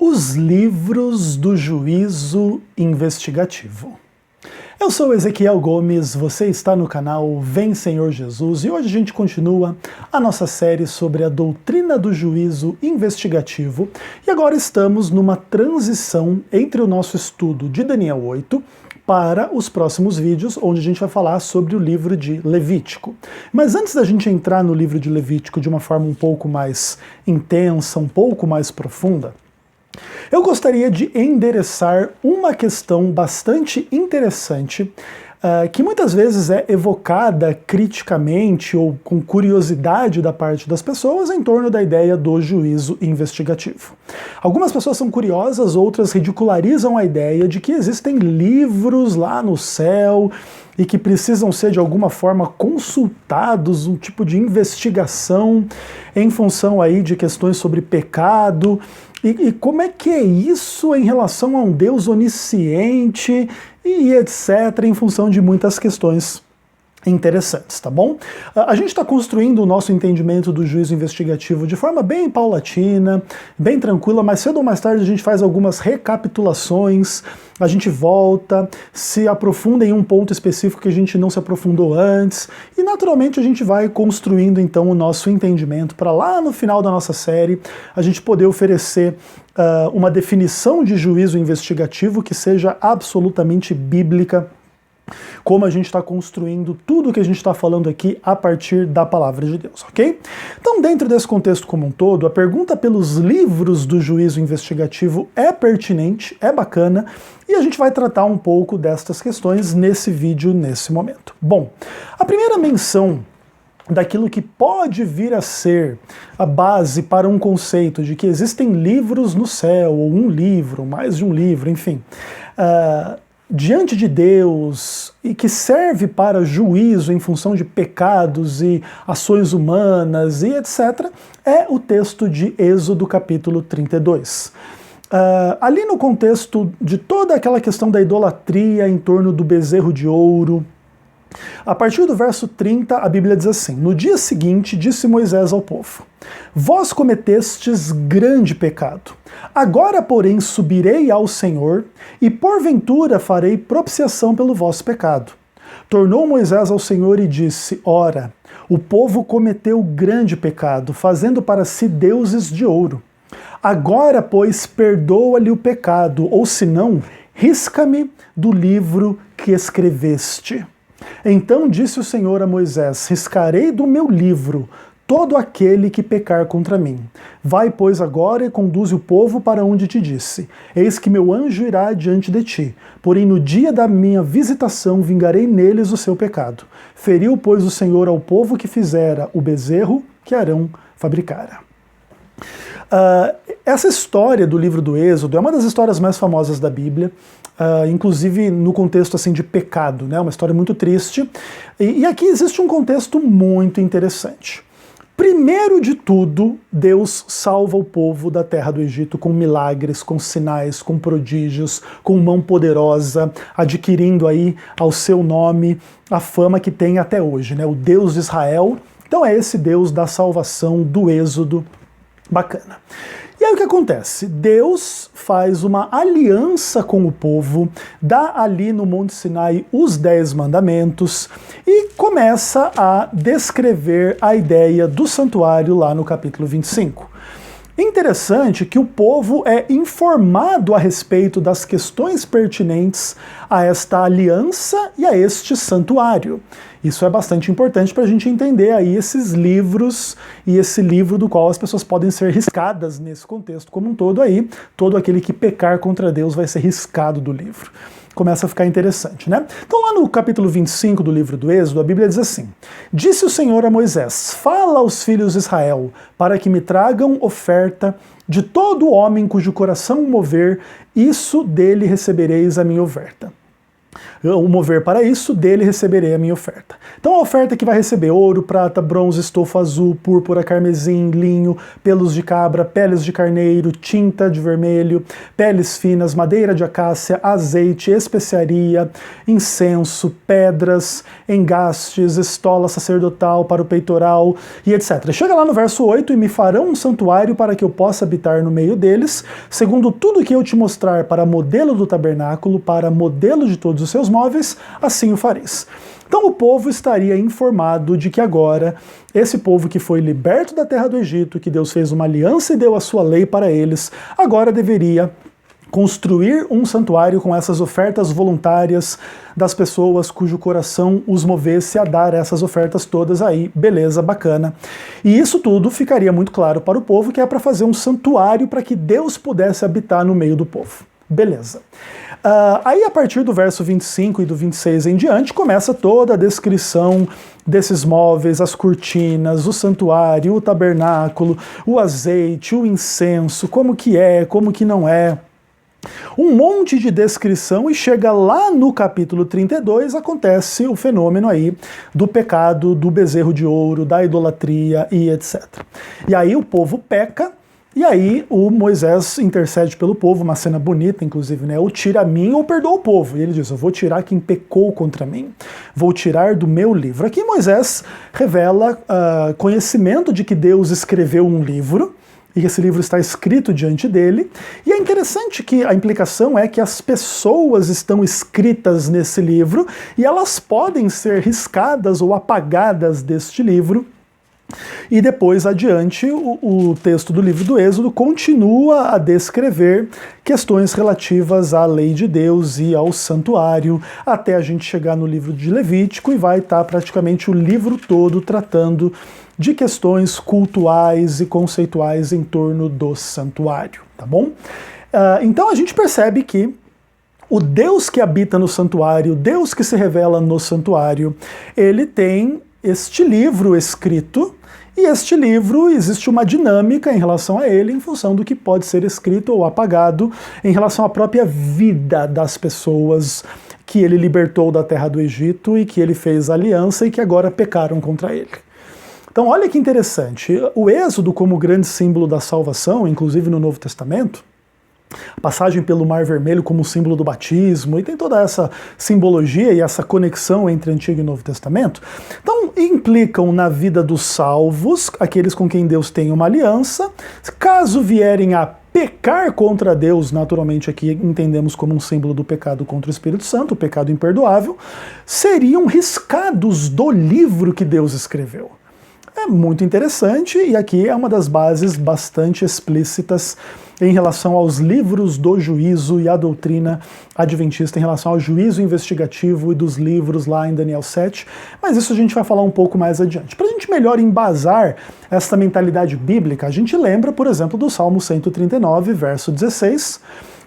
Os livros do juízo investigativo. Eu sou Ezequiel Gomes, você está no canal Vem Senhor Jesus e hoje a gente continua a nossa série sobre a doutrina do juízo investigativo e agora estamos numa transição entre o nosso estudo de Daniel 8 para os próximos vídeos, onde a gente vai falar sobre o livro de Levítico. Mas antes da gente entrar no livro de Levítico de uma forma um pouco mais intensa, um pouco mais profunda, eu gostaria de endereçar uma questão bastante interessante que muitas vezes é evocada criticamente ou com curiosidade da parte das pessoas em torno da ideia do juízo investigativo. Algumas pessoas são curiosas, outras ridicularizam a ideia de que existem livros lá no céu e que precisam ser de alguma forma consultados, um tipo de investigação em função aí de questões sobre pecado. E como é que é isso em relação a um Deus onisciente e etc., em função de muitas questões interessantes, tá bom? A gente está construindo o nosso entendimento do juízo investigativo de forma bem paulatina, bem tranquila, mas cedo ou mais tarde a gente faz algumas recapitulações, a gente volta, se aprofunda em um ponto específico que a gente não se aprofundou antes, e naturalmente a gente vai construindo então o nosso entendimento para lá no final da nossa série a gente poder oferecer uma definição de juízo investigativo que seja absolutamente bíblica, como a gente está construindo tudo que a gente está falando aqui a partir da palavra de Deus, ok? Então, dentro desse contexto como um todo, a pergunta pelos livros do juízo investigativo é pertinente, é bacana, e a gente vai tratar um pouco destas questões nesse vídeo, nesse momento. Bom, a primeira menção daquilo que pode vir a ser a base para um conceito de que existem livros no céu, ou um livro, mais de um livro, enfim, diante de Deus e que serve para juízo em função de pecados e ações humanas e etc., é o texto de Êxodo capítulo 32. Ali no contexto de toda aquela questão da idolatria em torno do bezerro de ouro, a partir do verso 30, a Bíblia diz assim: No dia seguinte, disse Moisés ao povo: Vós cometestes grande pecado. Agora, porém, subirei ao Senhor, e porventura farei propiciação pelo vosso pecado. Tornou Moisés ao Senhor e disse: Ora, o povo cometeu grande pecado, fazendo para si deuses de ouro. Agora, pois, perdoa-lhe o pecado, ou senão, risca-me do livro que escreveste. Então disse o Senhor a Moisés: Riscarei do meu livro todo aquele que pecar contra mim. Vai, pois, agora e conduze o povo para onde te disse. Eis que meu anjo irá diante de ti. Porém, no dia da minha visitação, vingarei neles o seu pecado. Feriu, pois, o Senhor ao povo que fizera o bezerro que Arão fabricara. Essa história do livro do Êxodo é uma das histórias mais famosas da Bíblia, inclusive no contexto assim, de pecado, né? Uma história muito triste. E aqui existe um contexto muito interessante. Primeiro de tudo, Deus salva o povo da terra do Egito com milagres, com sinais, com prodígios, com mão poderosa, adquirindo aí ao seu nome a fama que tem até hoje, né? O Deus de Israel. Então é esse Deus da salvação do Êxodo. Bacana. E aí o que acontece? Deus faz uma aliança com o povo, dá ali no Monte Sinai os 10 mandamentos e começa a descrever a ideia do santuário lá no capítulo 25. Interessante que o povo é informado a respeito das questões pertinentes a esta aliança e a este santuário. Isso é bastante importante para a gente entender aí esses livros e esse livro do qual as pessoas podem ser riscadas nesse contexto como um todo aí. Todo aquele que pecar contra Deus vai ser riscado do livro. Começa a ficar interessante, né? Então lá no capítulo 25 do livro do Êxodo, a Bíblia diz assim: Disse o Senhor a Moisés: Fala aos filhos de Israel, para que me tragam oferta de todo homem cujo coração mover, isso dele recebereis a minha oferta. o mover para isso, dele receberei a minha oferta. Então a oferta que vai receber ouro, prata, bronze, estofo azul, púrpura, carmesim, linho, pelos de cabra, peles de carneiro, tinta de vermelho, peles finas, madeira de acácia, azeite, especiaria, incenso, pedras, engastes, estola sacerdotal para o peitoral e etc. Chega lá no verso 8, e me farão um santuário para que eu possa habitar no meio deles, segundo tudo que eu te mostrar para modelo do tabernáculo, para modelo de todos os seus móveis, assim o fareis. Então o povo estaria informado de que agora, esse povo que foi liberto da terra do Egito, que Deus fez uma aliança e deu a sua lei para eles, agora deveria construir um santuário com essas ofertas voluntárias das pessoas cujo coração os movesse a dar essas ofertas todas aí, beleza, bacana. E isso tudo ficaria muito claro para o povo que é para fazer um santuário para que Deus pudesse habitar no meio do povo. Beleza. Aí a partir do verso 25 e do 26 em diante começa toda a descrição desses móveis, as cortinas, o santuário, o tabernáculo, o azeite, o incenso, como que é, como que não é. Um monte de descrição, e chega lá no capítulo 32, acontece o fenômeno aí do pecado, do bezerro de ouro, da idolatria e etc. E aí o povo peca, e aí o Moisés intercede pelo povo, uma cena bonita, inclusive, né? Ou tira a mim ou perdoa o povo. E ele diz, eu vou tirar quem pecou contra mim. Vou tirar do meu livro. Aqui Moisés revela conhecimento de que Deus escreveu um livro, e esse livro está escrito diante dele. E é interessante que a implicação é que as pessoas estão escritas nesse livro, e elas podem ser riscadas ou apagadas deste livro. E depois adiante, o texto do livro do Êxodo continua a descrever questões relativas à lei de Deus e ao santuário, até a gente chegar no livro de Levítico, e vai estar praticamente o livro todo tratando de questões cultuais e conceituais em torno do santuário, tá bom? Então a gente percebe que o Deus que habita no santuário, o Deus que se revela no santuário, ele tem este livro escrito, e este livro, existe uma dinâmica em relação a ele, em função do que pode ser escrito ou apagado, em relação à própria vida das pessoas que ele libertou da terra do Egito e que ele fez aliança e que agora pecaram contra ele. Então olha que interessante, o Êxodo como grande símbolo da salvação, inclusive no Novo Testamento, a passagem pelo Mar Vermelho como símbolo do batismo, e tem toda essa simbologia e essa conexão entre Antigo e Novo Testamento, então implicam na vida dos salvos, aqueles com quem Deus tem uma aliança, caso vierem a pecar contra Deus, naturalmente aqui entendemos como um símbolo do pecado contra o Espírito Santo, o pecado imperdoável, seriam riscados do livro que Deus escreveu. É muito interessante, e aqui é uma das bases bastante explícitas em relação aos livros do juízo e a doutrina adventista em relação ao juízo investigativo e dos livros lá em Daniel 7, mas isso a gente vai falar um pouco mais adiante. Para a gente melhor embasar essa mentalidade bíblica, a gente lembra, por exemplo, do Salmo 139, verso 16,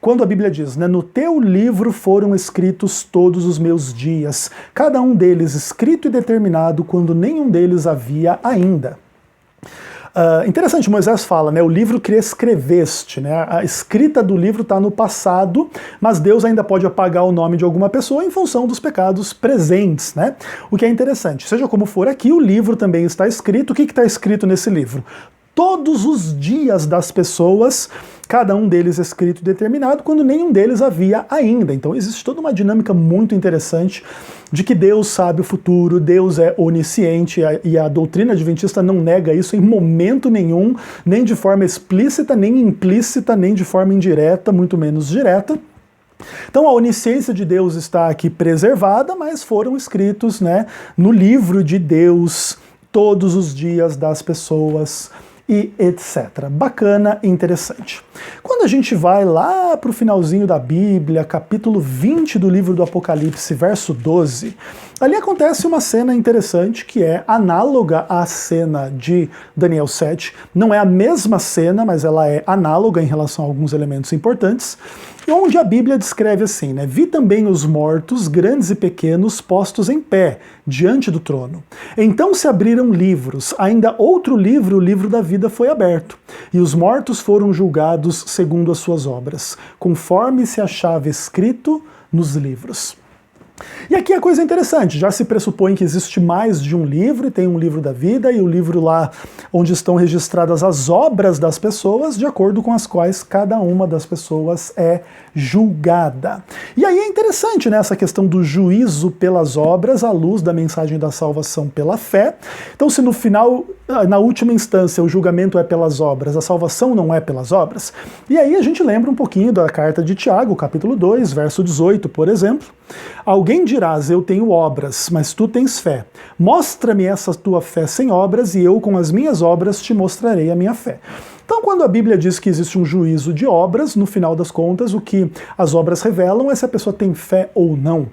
quando a Bíblia diz, né, no teu livro foram escritos todos os meus dias, cada um deles escrito e determinado quando nenhum deles havia ainda. Interessante, Moisés fala, né, o livro que escreveste, né, a escrita do livro está no passado, mas Deus ainda pode apagar o nome de alguma pessoa em função dos pecados presentes, né? O que é interessante, seja como for, aqui o livro também está escrito. O que está escrito nesse livro? Todos os dias das pessoas, cada um deles escrito e determinado, quando nenhum deles havia ainda. Então existe toda uma dinâmica muito interessante de que Deus sabe o futuro, Deus é onisciente, e a doutrina adventista não nega isso em momento nenhum, nem de forma explícita, nem implícita, nem de forma indireta, muito menos direta. Então a onisciência de Deus está aqui preservada, mas foram escritos, né, no livro de Deus todos os dias das pessoas, e etc. Bacana e interessante. Quando a gente vai lá para o finalzinho da Bíblia, capítulo 20 do livro do Apocalipse, verso 12, ali acontece uma cena interessante que é análoga à cena de Daniel 7. Não é a mesma cena, mas ela é análoga em relação a alguns elementos importantes, onde a Bíblia descreve assim, né? Vi também os mortos, grandes e pequenos, postos em pé, diante do trono. Então se abriram livros, ainda outro livro, o livro da vida, foi aberto, e os mortos foram julgados segundo as suas obras, conforme se achava escrito nos livros. E aqui a coisa é interessante, já se pressupõe que existe mais de um livro, e tem um livro da vida, e o livro lá onde estão registradas as obras das pessoas, de acordo com as quais cada uma das pessoas é julgada. E aí é interessante, né, essa questão do juízo pelas obras à luz da mensagem da salvação pela fé. Então, se no final, na última instância, o julgamento é pelas obras, a salvação não é pelas obras, e aí a gente lembra um pouquinho da carta de Tiago, capítulo 2, verso 18, por exemplo. Alguém dirás, eu tenho obras, mas tu tens fé. Mostra-me essa tua fé sem obras, e eu com as minhas obras te mostrarei a minha fé. Então, quando a Bíblia diz que existe um juízo de obras, no final das contas, o que as obras revelam é se a pessoa tem fé ou não.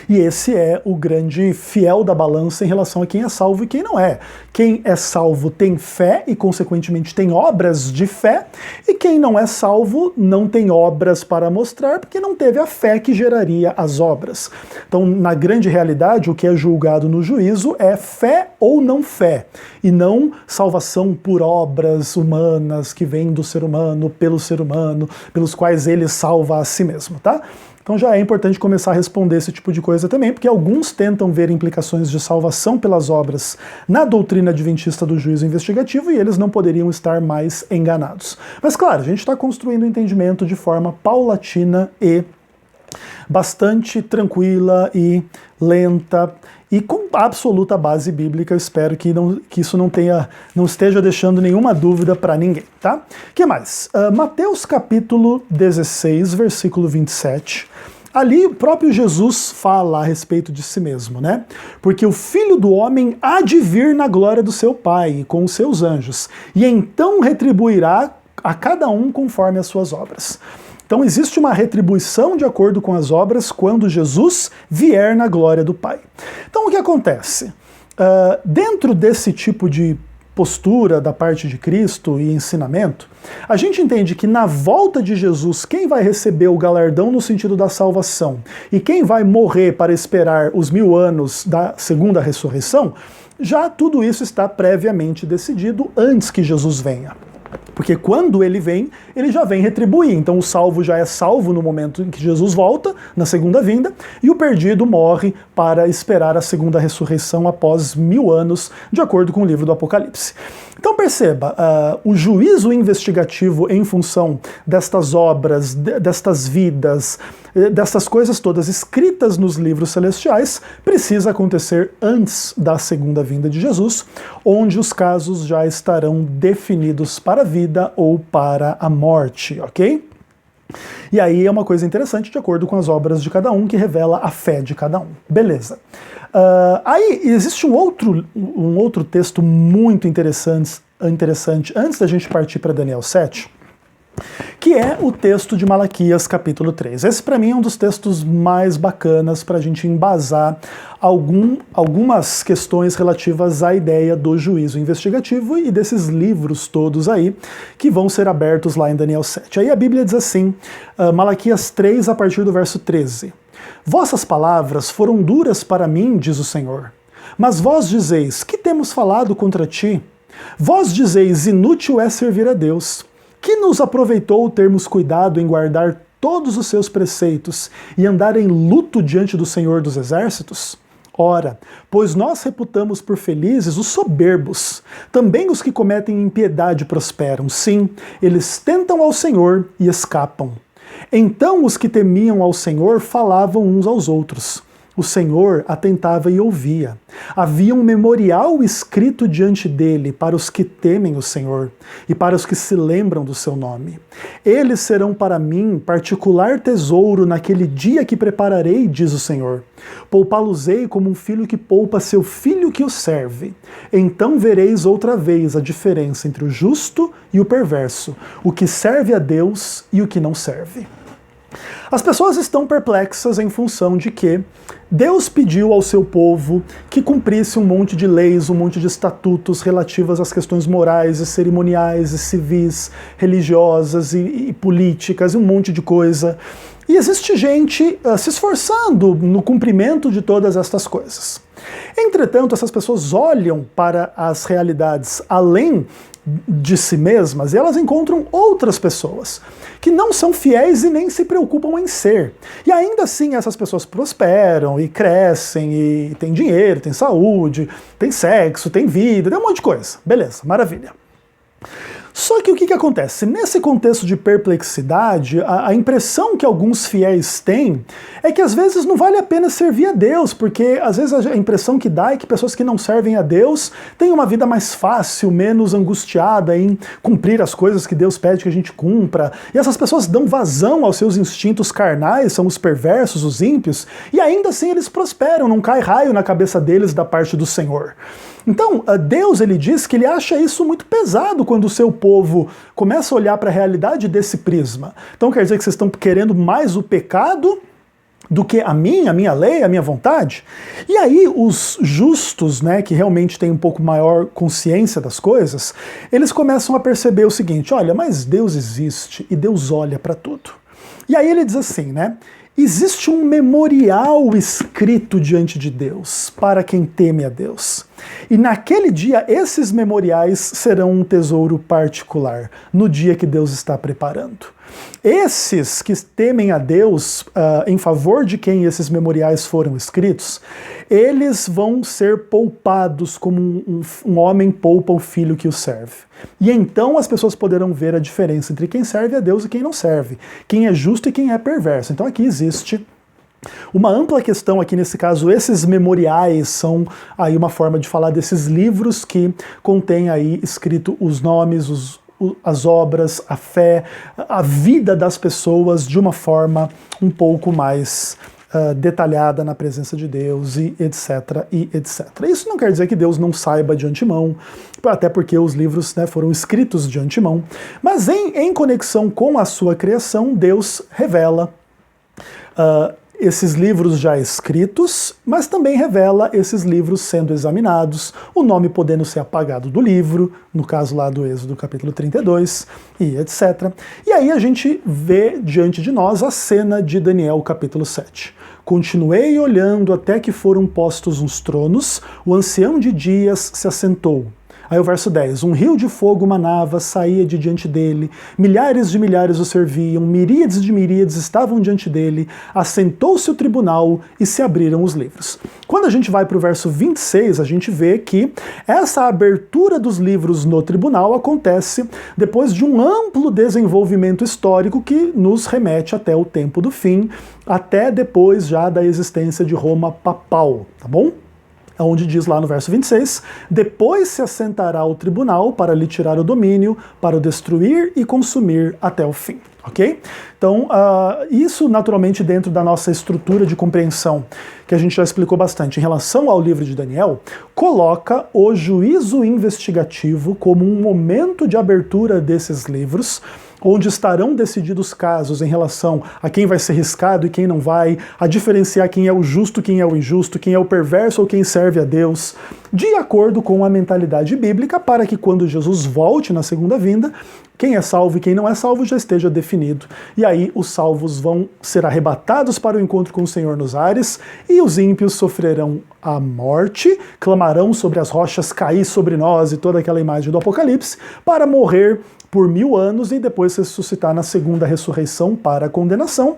E esse é o grande fiel da balança em relação a quem é salvo e quem não é. Quem é salvo tem fé e, consequentemente, tem obras de fé, e quem não é salvo não tem obras para mostrar, porque não teve a fé que geraria as obras. Então, na grande realidade, o que é julgado no juízo é fé ou não fé, e não salvação por obras humanas que vêm do ser humano, pelo ser humano, pelos quais ele salva a si mesmo, tá? Então já é importante começar a responder esse tipo de coisa também, porque alguns tentam ver implicações de salvação pelas obras na doutrina adventista do juízo investigativo, e eles não poderiam estar mais enganados. Mas claro, a gente está construindo o entendimento de forma paulatina e bastante tranquila e lenta e com absoluta base bíblica. Eu espero que isso não esteja deixando nenhuma dúvida para ninguém, tá? O que mais? Mateus capítulo 16, versículo 27. Ali o próprio Jesus fala a respeito de si mesmo, né? Porque o Filho do Homem há de vir na glória do seu Pai com os seus anjos, e então retribuirá a cada um conforme as suas obras. Então existe uma retribuição de acordo com as obras quando Jesus vier na glória do Pai. Então o que acontece? Dentro desse tipo de postura da parte de Cristo e ensinamento, a gente entende que na volta de Jesus, quem vai receber o galardão no sentido da salvação e quem vai morrer para esperar os 1000 anos da segunda ressurreição, já tudo isso está previamente decidido antes que Jesus venha. Porque quando ele vem, ele já vem retribuir. Então o salvo já é salvo no momento em que Jesus volta, na segunda vinda, e o perdido morre para esperar a segunda ressurreição após 1000 anos, de acordo com o livro do Apocalipse. Então perceba, o juízo investigativo em função destas obras, destas vidas, dessas coisas todas escritas nos livros celestiais, precisa acontecer antes da segunda vinda de Jesus, onde os casos já estarão definidos para a vida ou para a morte, ok? E aí é uma coisa interessante, de acordo com as obras de cada um, que revela a fé de cada um. Beleza. Aí existe um outro texto muito interessante antes da gente partir para Daniel 7, que é o texto de Malaquias capítulo 3. Esse para mim é um dos textos mais bacanas para a gente embasar algumas questões relativas à ideia do juízo investigativo e desses livros todos aí que vão ser abertos lá em Daniel 7. Aí a Bíblia diz assim, Malaquias 3 a partir do verso 13. Vossas palavras foram duras para mim, diz o Senhor. Mas vós dizeis, que temos falado contra ti? Vós dizeis, inútil é servir a Deus. Que nos aproveitou termos cuidado em guardar todos os seus preceitos e andar em luto diante do Senhor dos Exércitos? Ora, pois nós reputamos por felizes os soberbos. Também os que cometem impiedade prosperam. Sim, eles tentam ao Senhor e escapam. Então os que temiam ao Senhor falavam uns aos outros. O Senhor atentava e ouvia. Havia um memorial escrito diante dele para os que temem o Senhor e para os que se lembram do seu nome. Eles serão para mim particular tesouro naquele dia que prepararei, diz o Senhor. Poupá-los-ei como um filho que poupa seu filho que o serve. Então vereis outra vez a diferença entre o justo e o perverso, o que serve a Deus e o que não serve. As pessoas estão perplexas em função de que Deus pediu ao seu povo que cumprisse um monte de leis, um monte de estatutos relativas às questões morais e cerimoniais e civis, religiosas e políticas, e um monte de coisa. E existe gente se esforçando no cumprimento de todas estas coisas. Entretanto, essas pessoas olham para as realidades além de si mesmas e elas encontram outras pessoas que não são fiéis e nem se preocupam em ser. E ainda assim essas pessoas prosperam e crescem e têm dinheiro, têm saúde, têm sexo, têm vida, tem um monte de coisa. Beleza, maravilha. Só que o que acontece? Nesse contexto de perplexidade, a impressão que alguns fiéis têm é que às vezes não vale a pena servir a Deus, porque às vezes a impressão que dá é que pessoas que não servem a Deus têm uma vida mais fácil, menos angustiada em cumprir as coisas que Deus pede que a gente cumpra. E essas pessoas dão vazão aos seus instintos carnais, são os perversos, os ímpios, e ainda assim eles prosperam, não cai raio na cabeça deles da parte do Senhor. Então, Deus ele diz que ele acha isso muito pesado quando o seu povo começa a olhar para a realidade desse prisma. Então quer dizer que vocês estão querendo mais o pecado do que a minha lei, a minha vontade? E aí os justos, né, que realmente têm um pouco maior consciência das coisas, eles começam a perceber o seguinte, olha, mas Deus existe e Deus olha para tudo. E aí ele diz assim, né? Existe um memorial escrito diante de Deus para quem teme a Deus. E naquele dia, esses memoriais serão um tesouro particular, no dia que Deus está preparando. Esses que temem a Deus, em favor de quem esses memoriais foram escritos, eles vão ser poupados como um homem poupa o filho que o serve. E então as pessoas poderão ver a diferença entre quem serve a Deus e quem não serve, quem é justo e quem é perverso. Então aqui existe uma ampla questão aqui nesse caso, esses memoriais são aí uma forma de falar desses livros que contêm aí escrito os nomes, as obras, a fé, a vida das pessoas de uma forma um pouco mais detalhada na presença de Deus e etc, e etc. Isso não quer dizer que Deus não saiba de antemão, até porque os livros, né, foram escritos de antemão, mas em conexão com a sua criação, Deus revela esses livros já escritos, mas também revela esses livros sendo examinados, o nome podendo ser apagado do livro, no caso lá do Êxodo capítulo 32, e etc. E aí a gente vê diante de nós a cena de Daniel capítulo 7. Continuei olhando até que foram postos uns tronos, o ancião de dias se assentou. Aí o verso 10, um rio de fogo manava, saía de diante dele, milhares de milhares o serviam, miríades de miríades estavam diante dele, assentou-se o tribunal e se abriram os livros. Quando a gente vai para o verso 26, a gente vê que essa abertura dos livros no tribunal acontece depois de um amplo desenvolvimento histórico que nos remete até o tempo do fim, até depois já da existência de Roma papal, tá bom? Onde diz lá no verso 26, depois se assentará o tribunal para lhe tirar o domínio, para o destruir e consumir até o fim. Ok? Então, isso naturalmente dentro da nossa estrutura de compreensão, que a gente já explicou bastante em relação ao livro de Daniel, coloca o juízo investigativo como um momento de abertura desses livros, onde estarão decididos casos em relação a quem vai ser riscado e quem não vai, a diferenciar quem é o justo, quem é o injusto, quem é o perverso ou quem serve a Deus, de acordo com a mentalidade bíblica, para que quando Jesus volte na segunda vinda, quem é salvo e quem não é salvo já esteja definido. E aí os salvos vão ser arrebatados para o encontro com o Senhor nos ares, e os ímpios sofrerão a morte, clamarão sobre as rochas cair sobre nós e toda aquela imagem do Apocalipse, para morrer por 1000 anos e depois ressuscitar na segunda ressurreição para a condenação.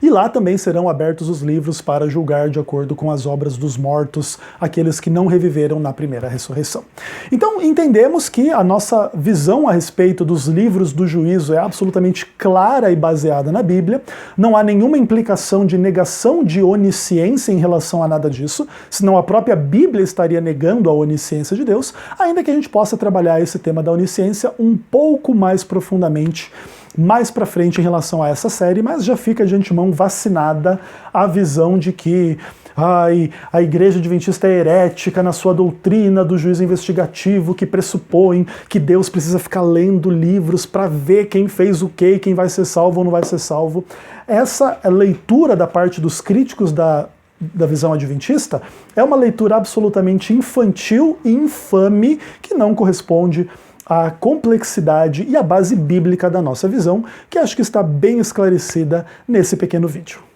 E lá também serão abertos os livros para julgar de acordo com as obras dos mortos, aqueles que não reviveram na primeira ressurreição. Então entendemos que a nossa visão a respeito dos livros do juízo é absolutamente clara e baseada na Bíblia. Não há nenhuma implicação de negação de onisciência em relação a nada disso, senão a própria Bíblia estaria negando a onisciência de Deus, ainda que a gente possa trabalhar esse tema da onisciência um pouco mais profundamente mais pra frente em relação a essa série, mas já fica de antemão vacinada a visão de que a Igreja Adventista é herética na sua doutrina do juízo investigativo, que pressupõe que Deus precisa ficar lendo livros para ver quem fez o quê, quem vai ser salvo ou não vai ser salvo. Essa leitura da parte dos críticos da visão adventista é uma leitura absolutamente infantil e infame que não corresponde a complexidade e a base bíblica da nossa visão, que acho que está bem esclarecida nesse pequeno vídeo.